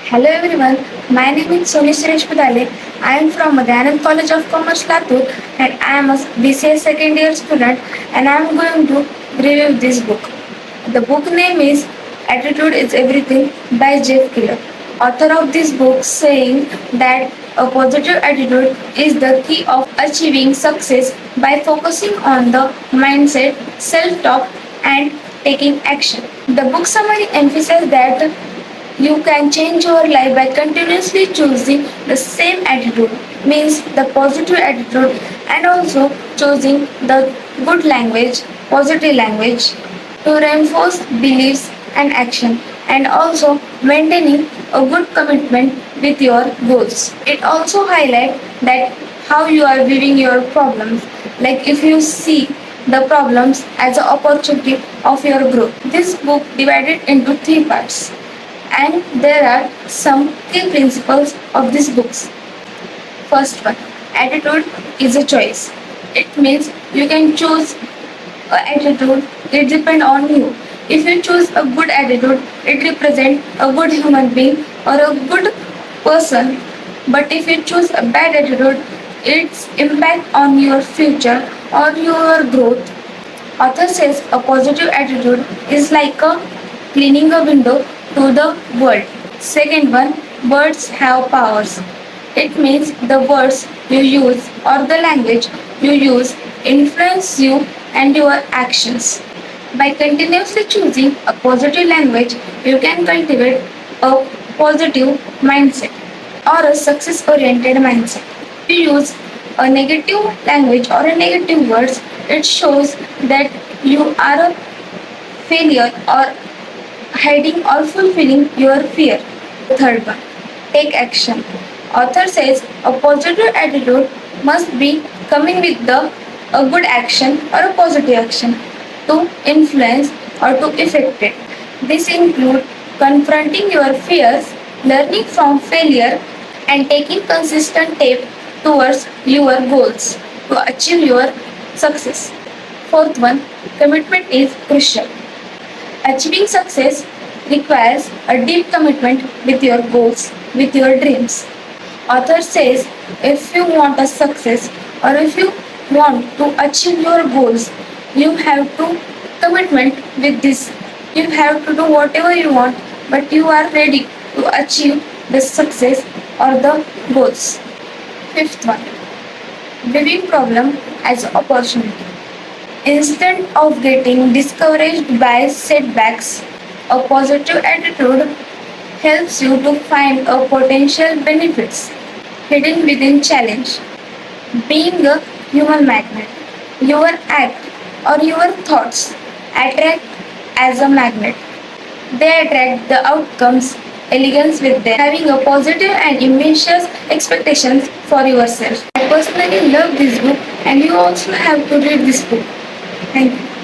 Hello everyone, my name is Soni Pudale. I am from Dayanand College of Commerce, Latur, and I am a BCS second year student, and I am going to review this book. The book name is Attitude is Everything by Jeff Keller. Author of this book saying that a positive attitude is the key of achieving success by focusing on the mindset, self-talk, and taking action. The book summary emphasizes that you can change your life by continuously choosing the same attitude, means the positive attitude, and also choosing the good language, positive language to reinforce beliefs and action, and also maintaining a good commitment with your goals. It also highlights that how you are viewing your problems, like if you see the problems as an opportunity of your growth. This book divided into three parts, and there are some key principles of these books. First one, attitude is a choice. It means you can choose a attitude, it depends on you. If you choose a good attitude, it represents a good human being or a good person. But if you choose a bad attitude, its impact on your future or your growth. Author says a positive attitude is like a cleaning a window to the world. Second one, words have powers. It means the words you use or the language you use influence you and your actions. By continuously choosing a positive language, you can cultivate a positive mindset or a success oriented mindset. If you use a negative language or a negative words, it shows that you are a failure or hiding or fulfilling your fear. Third one, take action. Author says a positive attitude must be coming with the a good action or a positive action to influence or to affect it. This includes confronting your fears, learning from failure, and taking consistent step towards your goals to achieve your success. Fourth one, commitment is crucial. Achieving success requires a deep commitment with your goals, with your dreams. Author says if you want a success or if you want to achieve your goals, you have to commitment with this. You have to do whatever you want, but you are ready to achieve the success or the goals. Fifth one, viewing problem as opportunity. Instead of getting discouraged by setbacks, a positive attitude helps you to find a potential benefits hidden within challenge. Being a human magnet, your act or your thoughts attract as a magnet. They attract the outcomes, elegance with them, having a positive and ambitious expectations for yourself. I personally love this book and you also have to read this book. Thank you.